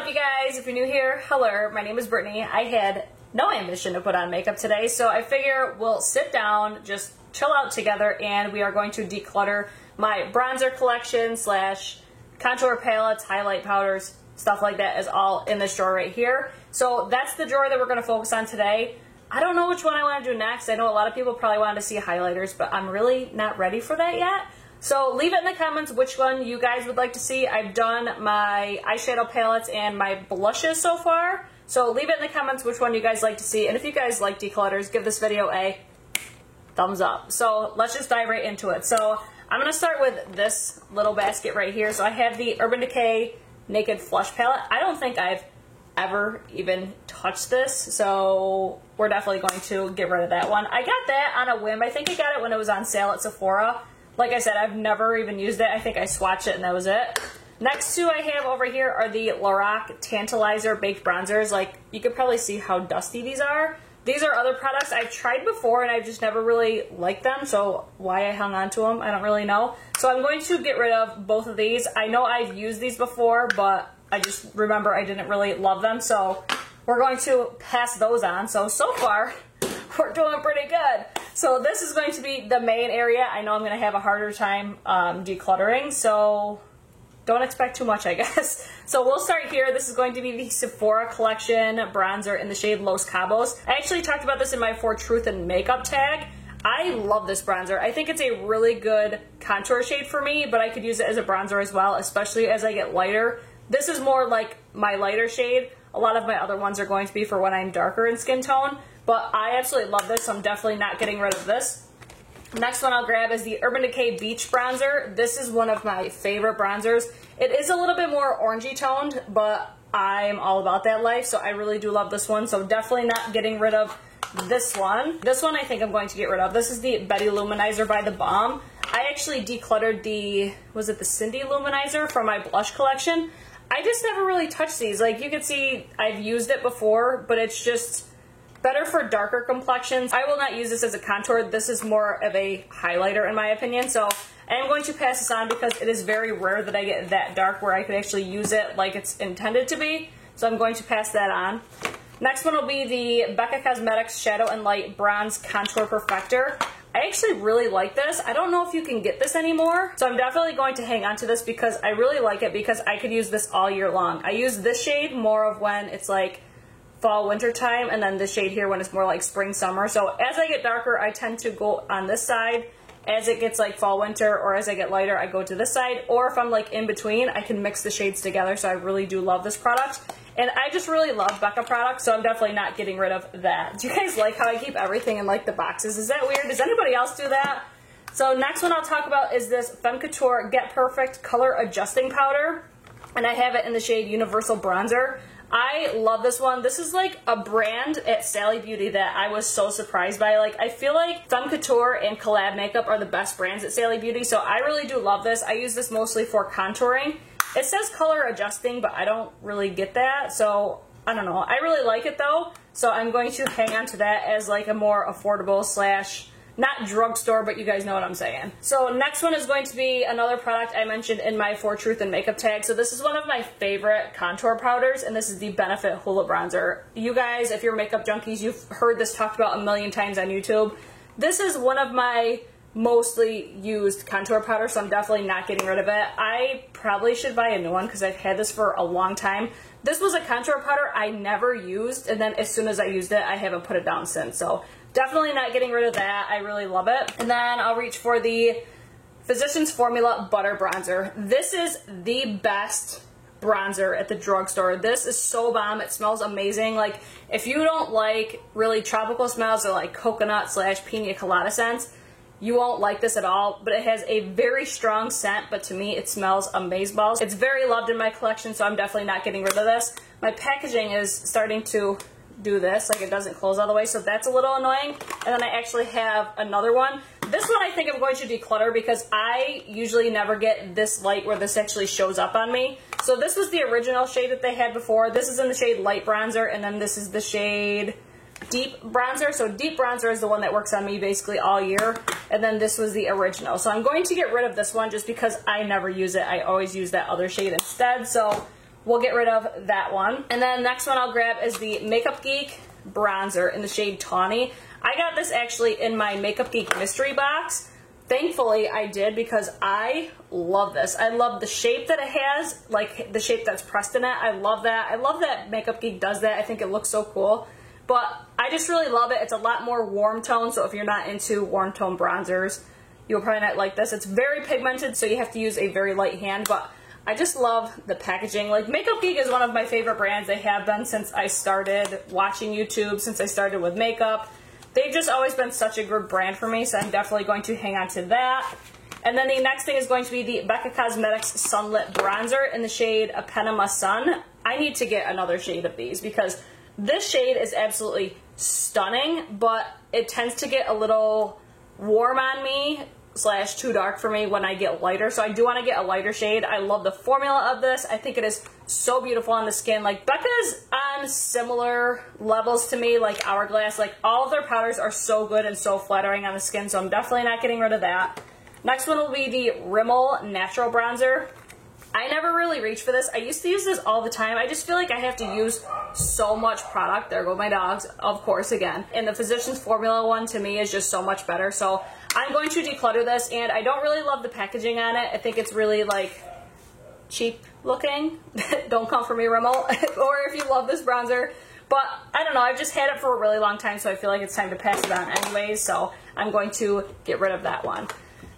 up, you guys? If you're new here, hello, my name is Brittany. I had no ambition to put on makeup today, so I figure we'll sit down, just chill out together, and we are going to declutter my bronzer collection slash contour palettes, highlight powders, stuff like that is all in this drawer right here. So that's the drawer that we're going to focus on today. I don't know which one I want to do next. I know a lot of people probably wanted to see highlighters, but I'm really not ready for that yet. So leave it in the comments which one you guys would like to see. I've done my eyeshadow palettes and my blushes so far. So leave it in the comments which one you guys like to see. And if you guys like declutters, give this video a thumbs up. So let's just dive right into it. So I'm going to start with this little basket right here. So I have the Urban Decay Naked Flush Palette. I don't think I've ever even touched this, so we're definitely going to get rid of that one. I got that on a whim. I think I got it when it was on sale at Sephora. Like I said, I've never even used it. I think I swatched it and that was it. Next two I have over here are the Lorac Tantalizer Baked Bronzers. Like, you could probably see how dusty these are. These are other products I've tried before and I've just never really liked them, so why I hung on to them, I don't really know. So I'm going to get rid of both of these. I know I've used these before, but I just remember I didn't really love them, so we're going to pass those on. So far, we're doing pretty good. So this is going to be the main area. I know I'm going to have a harder time decluttering, so don't expect too much, I guess. So we'll start here. This is going to be the Sephora Collection bronzer in the shade Los Cabos. I actually talked about this in my For Truth and Makeup tag. I love this bronzer. I think it's a really good contour shade for me, but I could use it as a bronzer as well, especially as I get lighter. This is more like my lighter shade. A lot of my other ones are going to be for when I'm darker in skin tone, but I absolutely love this, so I'm definitely not getting rid of this. Next one I'll grab is the Urban Decay Beach Bronzer. This is one of my favorite bronzers. It is a little bit more orangey toned, but I'm all about that life, so I really do love this one, so definitely not getting rid of this one. This one I think I'm going to get rid of. This is the Betty Luminizer by The Balm. I actually decluttered the, was it the Cindy Luminizer from my blush collection? I just never really touched these. Like, you can see I've used it before, but it's just better for darker complexions. I will not use this as a contour. This is more of a highlighter in my opinion, so I am going to pass this on because it is very rare that I get that dark where I could actually use it like it's intended to be, so I'm going to pass that on. Next one will be the Becca Cosmetics Shadow and Light Bronze Contour Perfector. I actually really like this. I don't know if you can get this anymore, so I'm definitely going to hang on to this because I really like it because I could use this all year long. I use this shade more of when it's like fall, winter time, and then this shade here when it's more like spring, summer. So as I get darker, I tend to go on this side. As it gets like fall, winter, or as I get lighter, I go to this side. Or if I'm like in between, I can mix the shades together, so I really do love this product. And I just really love Becca products, so I'm definitely not getting rid of that. Do you guys like how I keep everything in like the boxes? Is that weird? Does anybody else do that? So next one I'll talk about is this Femme Couture Get Perfect Color Adjusting Powder. And I have it in the shade Universal Bronzer. I love this one. This is like a brand at Sally Beauty that I was so surprised by. Like, I feel like Femme Couture and collab makeup are the best brands at Sally Beauty, so I really do love this. I use this mostly for contouring. It says color adjusting, but I don't really get that, so I don't know. I really like it though, so I'm going to hang on to that as like a more affordable slash not drugstore, but you guys know what I'm saying. So next one is going to be another product I mentioned in my For Truth and Makeup tag. So this is one of my favorite contour powders, and this is the Benefit Hoola Bronzer. You guys, if you're makeup junkies, you've heard this talked about a million times on YouTube. This is one of my mostly used contour powder, so I'm definitely not getting rid of it. I probably should buy a new one because I've had this for a long time. This was a contour powder I never used, and then as soon as I used it, I haven't put it down since. So definitely not getting rid of that. I really love it. And then I'll reach for the Physicians Formula Butter Bronzer. This is the best bronzer at the drugstore. This is so bomb. It smells amazing. Like, if you don't like really tropical smells or like coconut slash pina colada scents, you won't like this at all, but it has a very strong scent, but to me it smells amazeballs. It's very loved in my collection, so I'm definitely not getting rid of this. My packaging is starting to do this, like it doesn't close all the way, so that's a little annoying. And then I actually have another one. This one I think I'm going to declutter because I usually never get this light where this actually shows up on me. So this was the original shade that they had before. This is in the shade Light Bronzer, and then this is the shade Deep Bronzer. So Deep Bronzer is the one that works on me basically all year, and then this was the original. So I'm going to get rid of this one just because I never use it. I always use that other shade instead. So we'll get rid of that one. And then next one I'll grab is the Makeup Geek bronzer in the shade Tawny. I got this actually in my Makeup Geek mystery box. Thankfully I did, because I love this. I love the shape that it has, like the shape that's pressed in it. I love that. I love that Makeup Geek does that. I think it looks so cool. But I just really love it. It's a lot more warm tone, so if you're not into warm tone bronzers, you'll probably not like this. It's very pigmented, so you have to use a very light hand, but I just love the packaging. Like, Makeup Geek is one of my favorite brands. They have been since I started watching YouTube, since I started with makeup. They've just always been such a good brand for me, so I'm definitely going to hang on to that. And then the next thing is going to be the Becca Cosmetics Sunlit Bronzer in the shade Eponema Sun. I need to get another shade of these, because this shade is absolutely stunning, but it tends to get a little warm on me / too dark for me when I get lighter. So I do want to get a lighter shade. I love the formula of this. I think it is so beautiful on the skin. Like, Becca's on similar levels to me, like Hourglass. Like, all of their powders are so good and so flattering on the skin, so I'm definitely not getting rid of that. Next one will be the Rimmel Natural Bronzer. I never really reached for this. I used to use this all the time. I just feel like I have to use so much product. There go my dogs, of course, again. And the Physicians Formula one to me is just so much better. So I'm going to declutter this, and I don't really love the packaging on it. I think it's really, like, cheap looking. Don't come for me, Rimmel. Or if you love this bronzer. But I don't know, I've just had it for a really long time, so I feel like it's time to pass it on anyways. So I'm going to get rid of that one.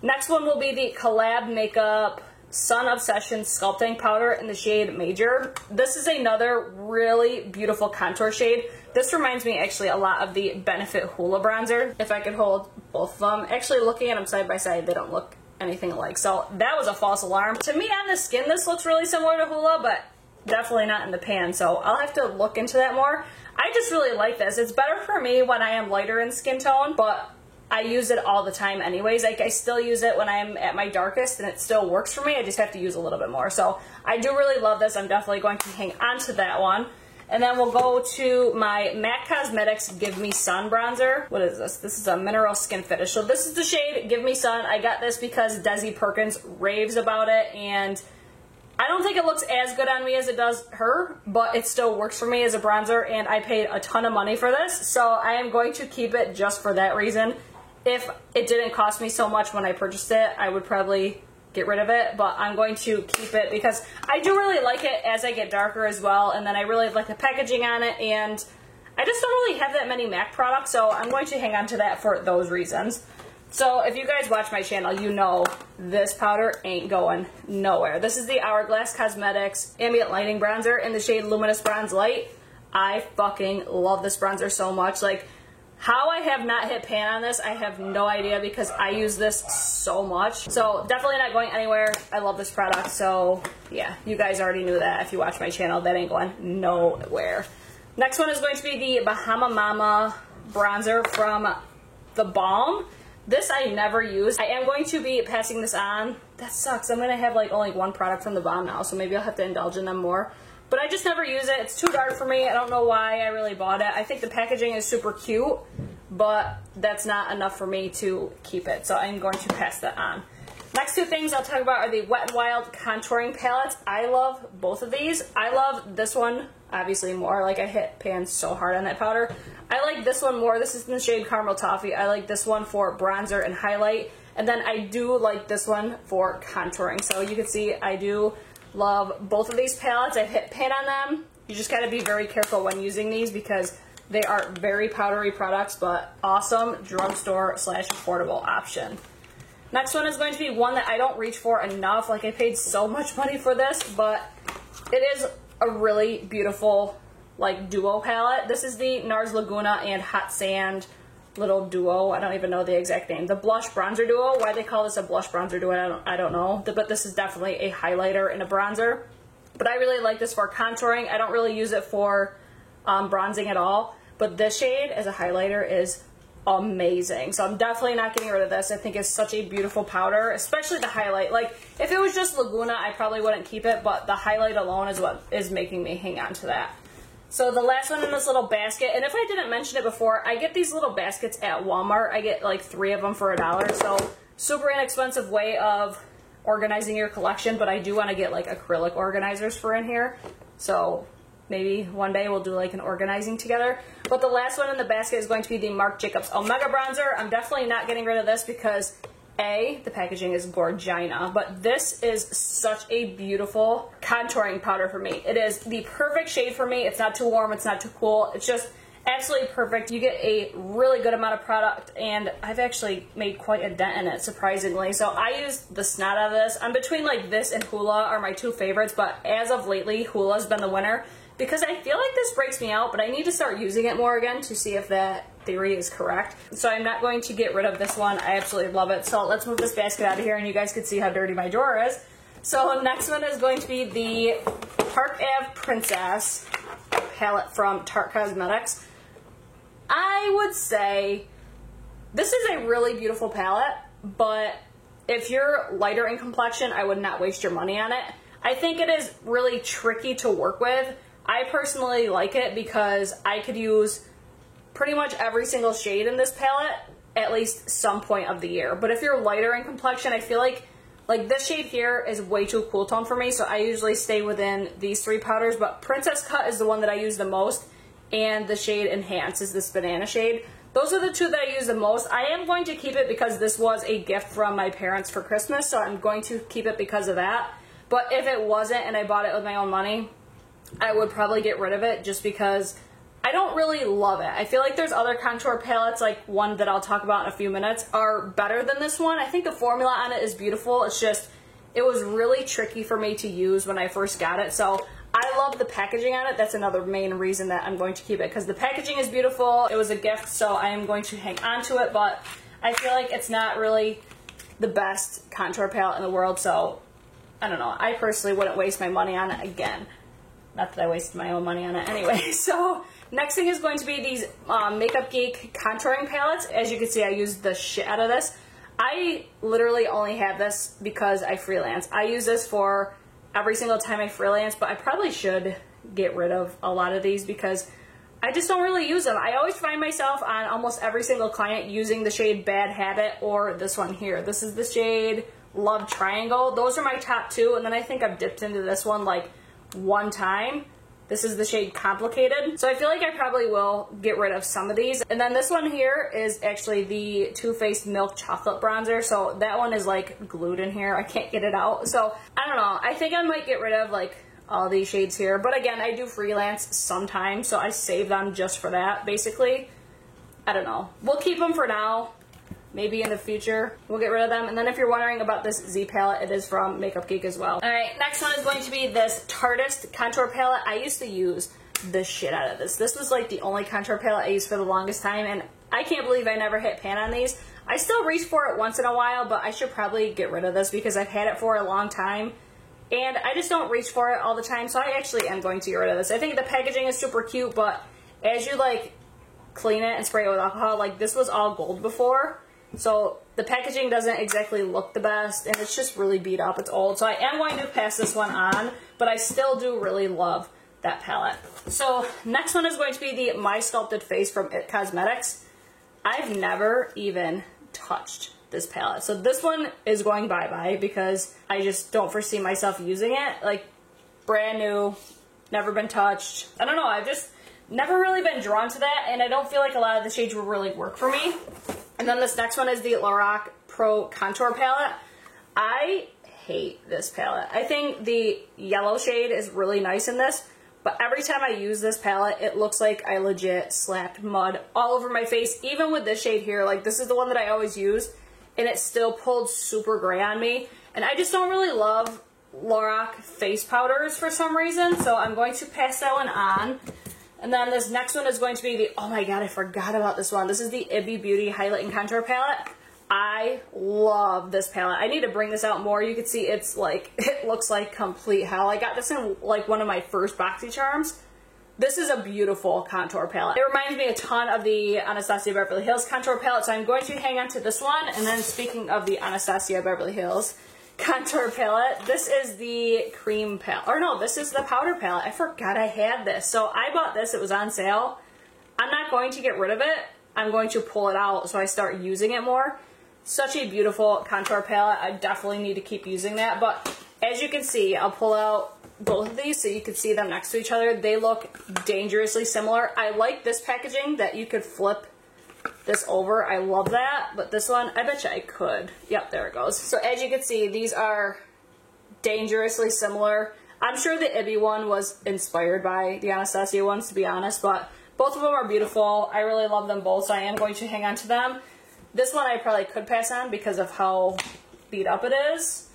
Next one will be the Collab Makeup Sun Obsession Sculpting Powder in the shade Major. This is another really beautiful contour shade. This reminds me actually a lot of the Benefit Hoola bronzer, if I could hold both of them. Actually, looking at them side by side, they don't look anything alike. So that was a false alarm. To me, on the skin, this looks really similar to Hoola, but definitely not in the pan. So I'll have to look into that more. I just really like this. It's better for me when I am lighter in skin tone, but I use it all the time anyways. Like, I still use it when I'm at my darkest, and it still works for me. I just have to use a little bit more. So I do really love this. I'm definitely going to hang on to that one. And then we'll go to my MAC Cosmetics Give Me Sun Bronzer. What is this? This is a Mineral Skin Finish. So this is the shade Give Me Sun. I got this because Desi Perkins raves about it, and I don't think it looks as good on me as it does her, but it still works for me as a bronzer, and I paid a ton of money for this, so I am going to keep it just for that reason. If it didn't cost me so much when I purchased it, I would probably get rid of it, but I'm going to keep it because I do really like it as I get darker as well, and then I really like the packaging on it, and I just don't really have that many MAC products, so I'm going to hang on to that for those reasons. So if you guys watch my channel, you know this powder ain't going nowhere. This is the Hourglass Cosmetics Ambient Lighting Bronzer in the shade Luminous Bronze Light. I fucking love this bronzer so much. Like, how I have not hit pan on this, I have no idea, because I use this so much. So definitely not going anywhere. I love this product. So yeah, you guys already knew that if you watch my channel. That ain't going nowhere. Next one is going to be the Bahama Mama bronzer from The Balm. This I never use. I am going to be passing this on. That sucks. I'm going to have like only one product from The Balm now, so maybe I'll have to indulge in them more. But I just never use it. It's too dark for me. I don't know why I really bought it. I think the packaging is super cute, but that's not enough for me to keep it. So I'm going to pass that on. Next two things I'll talk about are the Wet n Wild contouring palettes. I love both of these. I love this one obviously more. Like, I hit pan so hard on that powder. I like this one more. This is in the shade Caramel Toffee. I like this one for bronzer and highlight. And then I do like this one for contouring. So you can see I do love both of these palettes. I've hit pan on them. You just gotta be very careful when using these because they are very powdery products, but awesome drugstore / affordable option. Next one is going to be one that I don't reach for enough. Like, I paid so much money for this, but it is a really beautiful, like, duo palette. This is the NARS Laguna and Hot Sand little duo. I don't even know the exact name. The blush bronzer duo. Why they call this a blush bronzer duo, I don't know. But this is definitely a highlighter and a bronzer. But I really like this for contouring. I don't really use it for bronzing at all. But this shade as a highlighter is amazing. So I'm definitely not getting rid of this. I think it's such a beautiful powder, especially the highlight. Like, if it was just Laguna, I probably wouldn't keep it, but the highlight alone is what is making me hang on to that. So the last one in this little basket, and if I didn't mention it before, I get these little baskets at Walmart. I get like 3 of them for $1, so super inexpensive way of organizing your collection, but I do want to get like acrylic organizers for in here. So maybe one day we'll do like an organizing together. But the last one in the basket is going to be the Marc Jacobs Omega Bronzer. I'm definitely not getting rid of this because A, the packaging is gorgina, but this is such a beautiful contouring powder for me. It is the perfect shade for me. It's not too warm, it's not too cool. It's just absolutely perfect. You get a really good amount of product, and I've actually made quite a dent in it, surprisingly. So I use the snot out of this. I'm between like this and Hoola are my two favorites, but as of lately, Hoola's been the winner because I feel like this breaks me out, but I need to start using it more again to see if that theory is correct. So I'm not going to get rid of this one. I absolutely love it. So let's move this basket out of here and you guys can see how dirty my drawer is. So next one is going to be the Park Ave Princess palette from Tarte Cosmetics. I would say this is a really beautiful palette, but if you're lighter in complexion, I would not waste your money on it. I think it is really tricky to work with. I personally like it because I could use pretty much every single shade in this palette at least some point of the year. But if you're lighter in complexion, I feel like this shade here is way too cool tone for me, so I usually stay within these three powders. But Princess Cut is the one that I use the most, and the shade Enhance is this banana shade. Those are the two that I use the most. I am going to keep it because this was a gift from my parents for Christmas, so I'm going to keep it because of that. But if it wasn't and I bought it with my own money, I would probably get rid of it just because I don't really love it. I feel like there's other contour palettes, like one that I'll talk about in a few minutes, are better than this one. I think the formula on it is beautiful. It's just, it was really tricky for me to use when I first got it. So I love the packaging on it. That's another main reason that I'm going to keep it, because the packaging is beautiful. It was a gift, so I am going to hang on to it, but I feel like it's not really the best contour palette in the world, so I don't know. I personally wouldn't waste my money on it again. Not that I wasted my own money on it anyway. So next thing is going to be these Makeup Geek contouring palettes. As you can see, I used the shit out of this. I literally only have this because I freelance. I use this for every single time I freelance, but I probably should get rid of a lot of these because I just don't really use them. I always find myself on almost every single client using the shade Bad Habit or this one here. This is the shade Love Triangle. Those are my top two, and then I think I've dipped into this one like one time. This is the shade Complicated. So I feel like I probably will get rid of some of these. And then this one here is actually the Too Faced Milk Chocolate Bronzer. So that one is like glued in here. I can't get it out. So I don't know. I think I might get rid of like all these shades here. But again, I do freelance sometimes, so I save them just for that, basically. I don't know. We'll keep them for now. Maybe in the future we'll get rid of them. And then if you're wondering about this Z palette, it is from Makeup Geek as well. Alright, next one is going to be this Tarteist contour palette. I used to use the shit out of this. This was like the only contour palette I used for the longest time, and I can't believe I never hit pan on these. I still reach for it once in a while, but I should probably get rid of this because I've had it for a long time. And I just don't reach for it all the time, so I actually am going to get rid of this. I think the packaging is super cute, but as you like clean it and spray it with alcohol, like this was all gold before. So the packaging doesn't exactly look the best, and it's just really beat up. It's old. So I am going to pass this one on, but I still do really love that palette. So next one is going to be the My Sculpted Face from IT Cosmetics. I've never even touched this palette. So this one is going bye-bye because I just don't foresee myself using it. Like, brand new, never been touched. I don't know. I've just never really been drawn to that, and I don't feel like a lot of the shades will really work for me. And then this next one is the Lorac Pro Contour Palette. I hate this palette. I think the yellow shade is really nice in this, but every time I use this palette, it looks like I legit slapped mud all over my face, even with this shade here. Like, this is the one that I always use, and it still pulled super gray on me. And I just don't really love Lorac face powders for some reason, so I'm going to pass that one on. And then this next one is going to be the, oh my god, I forgot about this one. This is the Ibby Beauty Highlight and Contour Palette. I love this palette. I need to bring this out more. You can see it's like, it looks like complete hell. I got this in like one of my first BoxyCharms. This is a beautiful contour palette. It reminds me a ton of the Anastasia Beverly Hills contour palette, so I'm going to hang on to this one. And then speaking of the Anastasia Beverly Hills contour palette, this is the cream palette, or no, this is the powder palette. I forgot I had this. So I bought this, it was on sale. I'm not going to get rid of it. I'm going to pull it out so I start using it more. Such a beautiful contour palette. I definitely need to keep using that. But as you can see, I'll pull out both of these so you can see them next to each other. They look dangerously similar. I like this packaging that you could flip this over. I love that. But this one, I bet you I could. Yep, there it goes. So as you can see, these are dangerously similar. I'm sure the Ibby one was inspired by the Anastasia ones, to be honest, but both of them are beautiful. I really love them both, so I am going to hang on to them. This one I probably could pass on because of how beat up it is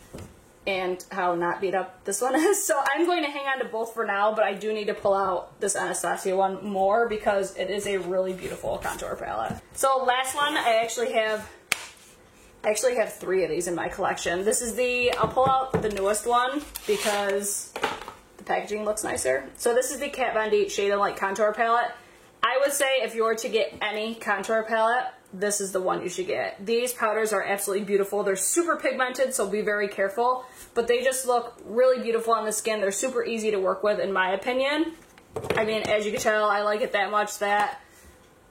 and how not beat up this one is. So I'm going to hang on to both for now, but I do need to pull out this Anastasia one more because it is a really beautiful contour palette. So last one, I actually have 3 of these in my collection. This is I'll pull out the newest one because the packaging looks nicer. So this is the Kat Von D Shade and Light Contour Palette. I would say if you were to get any contour palette, this is the one you should get. These powders are absolutely beautiful. They're super pigmented, so be very careful. But they just look really beautiful on the skin. They're super easy to work with, in my opinion. I mean, as you can tell, I like it that much that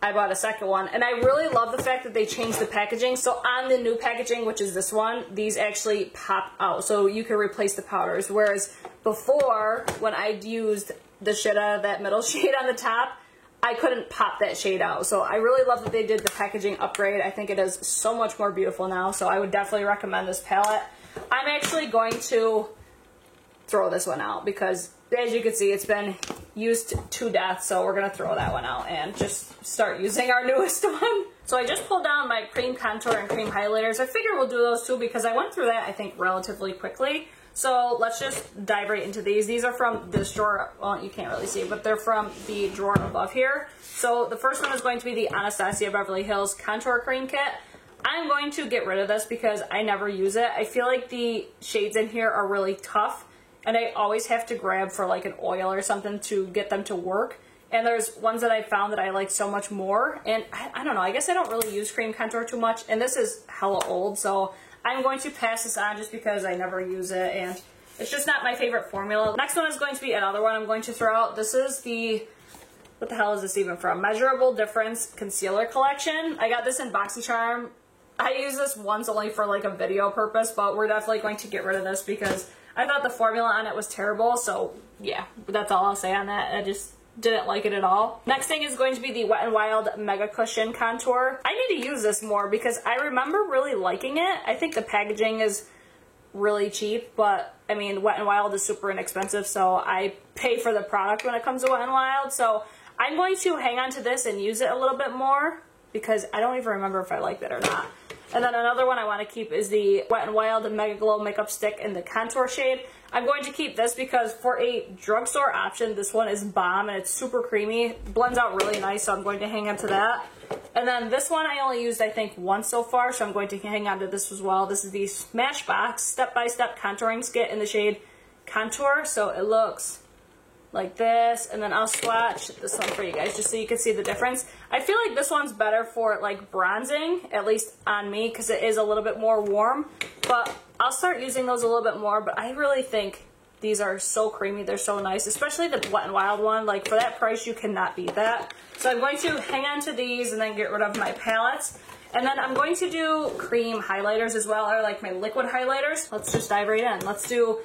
I bought a second one. And I really love the fact that they changed the packaging. So on the new packaging, which is this one, these actually pop out. So you can replace the powders. Whereas before, when I used the Shitta, that middle shade on the top, I couldn't pop that shade out. So I really love that they did the packaging upgrade. I think it is so much more beautiful now. So I would definitely recommend this palette. I'm actually going to throw this one out because, as you can see, it's been used to death. So we're going to throw that one out and just start using our newest one. So I just pulled down my cream contour and cream highlighters. I figure we'll do those too because I went through that, I think, relatively quickly. So let's just dive right into these. These are from this drawer. Well, you can't really see, but they're from the drawer above here. So the first one is going to be the Anastasia Beverly Hills Contour Cream Kit. I'm going to get rid of this because I never use it. I feel like the shades in here are really tough, and I always have to grab for like an oil or something to get them to work. And there's ones that I found that I like so much more. And I don't know, I guess I don't really use cream contour too much. And this is hella old, so I'm going to pass this on just because I never use it. And it's just not my favorite formula. Next one is going to be another one I'm going to throw out. This is the, what the hell is this even from? Measurable Difference Concealer Collection. I got this in BoxyCharm. I use this once only for like a video purpose, but we're definitely going to get rid of this because I thought the formula on it was terrible. So yeah, that's all I'll say on that. I just didn't like it at all. Next thing is going to be the Wet n Wild Mega Cushion Contour. I need to use this more because I remember really liking it. I think the packaging is really cheap, but I mean, Wet n Wild is super inexpensive, so I pay for the product when it comes to Wet n Wild. So I'm going to hang on to this and use it a little bit more because I don't even remember if I liked it or not. And then another one I want to keep is the Wet n Wild Mega Glow Makeup Stick in the contour shade. I'm going to keep this because for a drugstore option, this one is bomb and it's super creamy. Blends out really nice, so I'm going to hang on to that. And then this one I only used, I think, once so far, so I'm going to hang on to this as well. This is the Smashbox Step-by-Step Contouring Skit in the shade Contour. So it looks like this, and then I'll swatch this one for you guys just so you can see the difference. I feel like this one's better for like bronzing, at least on me, because it is a little bit more warm, but I'll start using those a little bit more. But I really think these are so creamy. They're so nice, especially the Wet n Wild one. Like, for that price, you cannot beat that. So I'm going to hang on to these and then get rid of my palettes. And then I'm going to do cream highlighters as well, or like my liquid highlighters. Let's just dive right in. Let's do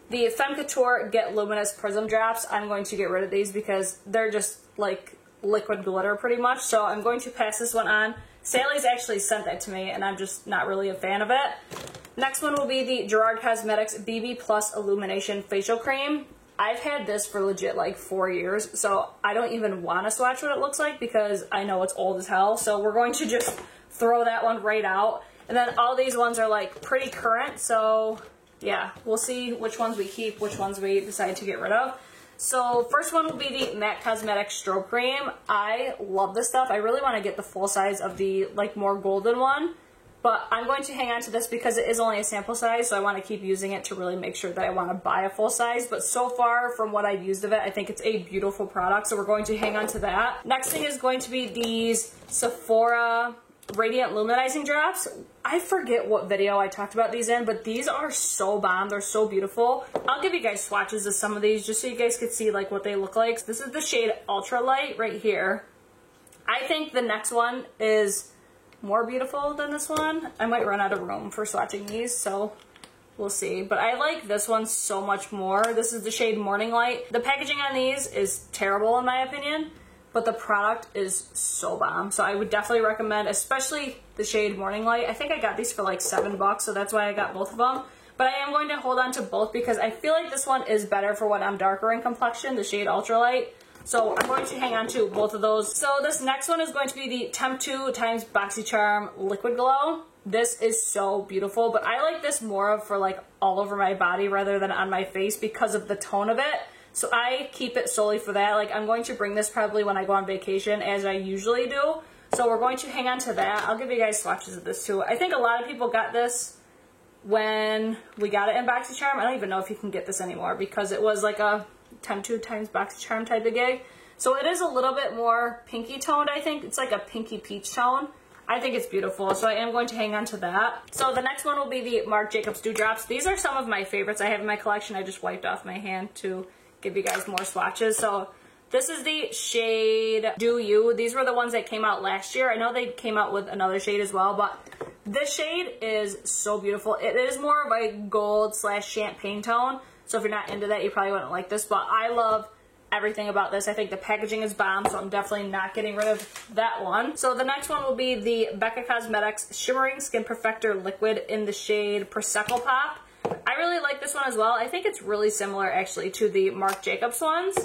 the Femme Couture Get Luminous Prism Drops. I'm going to get rid of these because they're just like liquid glitter pretty much. So I'm going to pass this one on. Sally's actually sent that to me and I'm just not really a fan of it. Next one will be the Gerard Cosmetics BB Plus Illumination Facial Cream. I've had this for legit like 4 years, so I don't even want to swatch what it looks like because I know it's old as hell. So we're going to just throw that one right out. And then all these ones are like pretty current, so yeah, we'll see which ones we keep, which ones we decide to get rid of. So first one will be the MAC Cosmetics Strobe Cream. I love this stuff. I really want to get the full size of the like more golden one, but I'm going to hang on to this because it is only a sample size, so I want to keep using it to really make sure that I want to buy a full size. But so far from what I've used of it, I think it's a beautiful product, so we're going to hang on to that. Next thing is going to be these Sephora Radiant Luminizing Drops. I forget what video I talked about these in, but these are so bomb. They're so beautiful. I'll give you guys swatches of some of these just so you guys could see like what they look like. This is the shade Ultra Light right here. I think the next one is more beautiful than this one. I might run out of room for swatching these, so we'll see. But I like this one so much more. This is the shade Morning Light. The packaging on these is terrible in my opinion, but the product is so bomb. So I would definitely recommend, especially the shade Morning Light. I think I got these for like $7, so that's why I got both of them. But I am going to hold on to both because I feel like this one is better for when I'm darker in complexion, the shade Ultralight. So I'm going to hang on to both of those. So this next one is going to be the Temp2 times BoxyCharm Liquid Glow. This is so beautiful, but I like this more for like all over my body rather than on my face because of the tone of it. So I keep it solely for that. Like I'm going to bring this probably when I go on vacation, as I usually do. So we're going to hang on to that. I'll give you guys swatches of this too. I think a lot of people got this when we got it in BoxyCharm. I don't even know if you can get this anymore because it was like a Temp2 times BoxyCharm type of gig. So it is a little bit more pinky toned, I think. It's like a pinky peach tone. I think it's beautiful, so I am going to hang on to that. So the next one will be the Marc Jacobs Dewdrops. These are some of my favorites I have in my collection. I just wiped off my hand to give you guys more swatches. So this is the shade Do You. These were the ones that came out last year. I know they came out with another shade as well, but this shade is so beautiful. It is more of a gold / champagne tone. So if you're not into that, you probably wouldn't like this, but I love everything about this. I think the packaging is bomb, so I'm definitely not getting rid of that one. So the next one will be the Becca Cosmetics Shimmering Skin Perfector Liquid in the shade Prosecco Pop. I really like this one as well. I think it's really similar actually to the Marc Jacobs ones.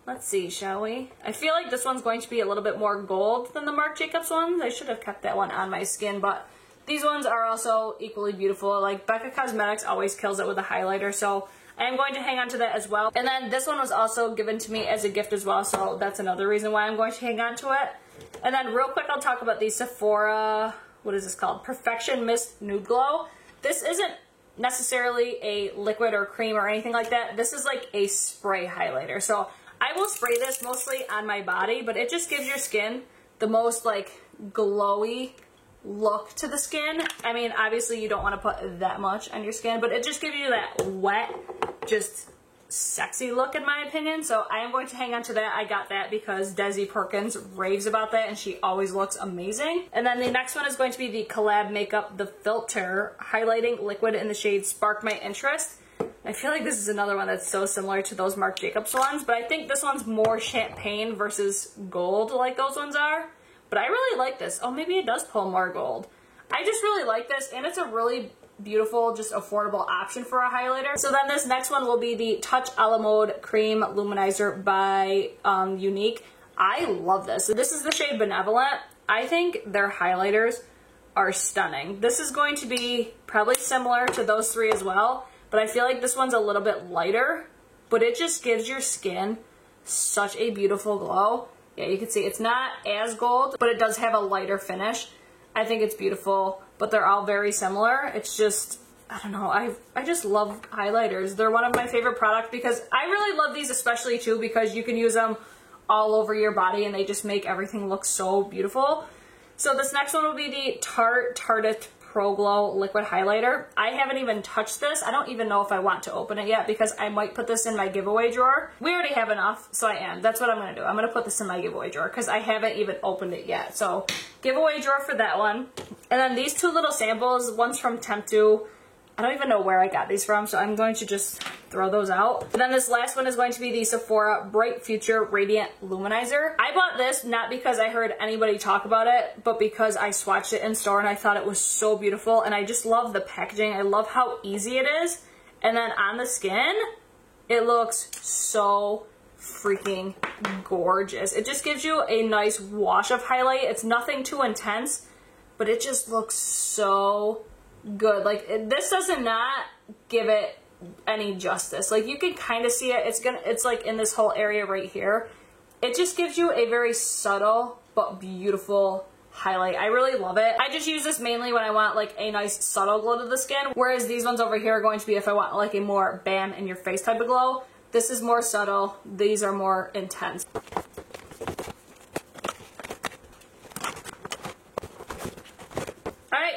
Let's see, shall we? I feel like this one's going to be a little bit more gold than the Marc Jacobs ones. I should have kept that one on my skin, but these ones are also equally beautiful. Like Becca Cosmetics always kills it with a highlighter, so I am going to hang on to that as well. And then this one was also given to me as a gift as well, so that's another reason why I'm going to hang on to it. And then real quick, I'll talk about the Sephora, what is this called? Perfection Mist Nude Glow. This isn't necessarily a liquid or cream or anything like that. This is like a spray highlighter. So I will spray this mostly on my body, but it just gives your skin the most like glowy look to the skin. I mean, obviously you don't want to put that much on your skin, but it just gives you that wet, just sexy look in my opinion. So I am going to hang on to that. I got that because Desi Perkins raves about that and she always looks amazing. And then the next one is going to be the Collab Makeup The Filter Highlighting Liquid in the shade Spark My Interest. I feel like this is another one that's so similar to those Marc Jacobs ones, but I think this one's more champagne versus gold like those ones are. But I really like this. Oh, maybe it does pull more gold. I just really like this, and it's a really beautiful, just affordable option for a highlighter. So then this next one will be the Touch a la Mode Cream Luminizer by Younique. I love this. So this is the shade Benevolent. I think their highlighters are stunning. This is going to be probably similar to those three as well, but I feel like this one's a little bit lighter, but it just gives your skin such a beautiful glow. Yeah, you can see it's not as gold, but it does have a lighter finish. I think it's beautiful, but they're all very similar. It's just, I don't know, I just love highlighters. They're one of my favorite products because I really love these especially too because you can use them all over your body and they just make everything look so beautiful. So this next one will be the Tarte Pro Glow Liquid Highlighter. I haven't even touched this. I don't even know if I want to open it yet because I might put this in my giveaway drawer. We already have enough, so I am. That's what I'm going to do. I'm going to put this in my giveaway drawer because I haven't even opened it yet. So giveaway drawer for that one. And then these two little samples, one's from Temp2. I don't even know where I got these from, so I'm going to just throw those out. And then this last one is going to be the Sephora Bright Future Radiant Luminizer. I bought this not because I heard anybody talk about it, but because I swatched it in store and I thought it was so beautiful, and I just love the packaging. I love how easy it is. And then on the skin, it looks so freaking gorgeous. It just gives you a nice wash of highlight. It's nothing too intense, but it just looks so good. Like this does not give it any justice. Like you can kind of see it. It's like in this whole area right here. It just gives you a very subtle but beautiful highlight. I really love it. I just use this mainly when I want like a nice subtle glow to the skin, whereas these ones over here are going to be if I want like a more bam in your face type of glow. This is more subtle. These are more intense.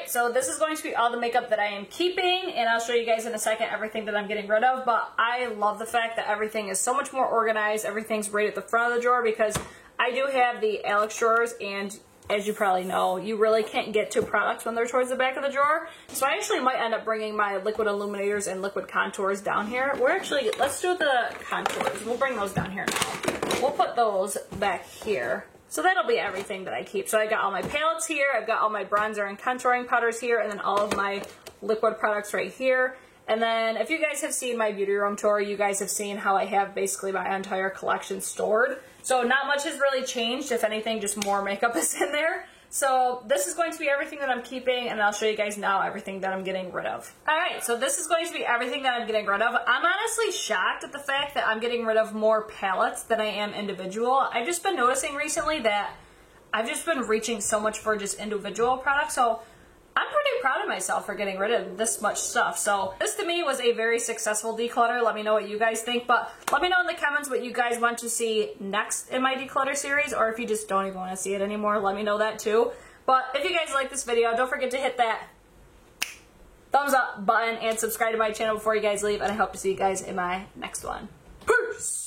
So this is going to be all the makeup that I am keeping, and I'll show you guys in a second everything that I'm getting rid of, but I love the fact that everything is so much more organized. Everything's right at the front of the drawer because I do have the Alex drawers and as you probably know, you really can't get to products when they're towards the back of the drawer. So I actually might end up bringing my liquid illuminators and liquid contours down here. Let's do the contours. We'll bring those down here now. We'll put those back here. So that'll be everything that I keep. So I got all my palettes here, I've got all my bronzer and contouring powders here, and then all of my liquid products right here. And then if you guys have seen my beauty room tour, you guys have seen how I have basically my entire collection stored. So not much has really changed. If anything, just more makeup is in there. So this is going to be everything that I'm keeping, and I'll show you guys now everything that I'm getting rid of. Alright, so this is going to be everything that I'm getting rid of. I'm honestly shocked at the fact that I'm getting rid of more palettes than I am individual. I've just been noticing recently that I've just been reaching so much for just individual products, so I'm pretty proud of myself for getting rid of this much stuff. So this to me was a very successful declutter. Let me know what you guys think, but let me know in the comments what you guys want to see next in my declutter series, or if you just don't even want to see it anymore, let me know that too. But if you guys like this video, don't forget to hit that thumbs up button and subscribe to my channel before you guys leave, and I hope to see you guys in my next one. Peace!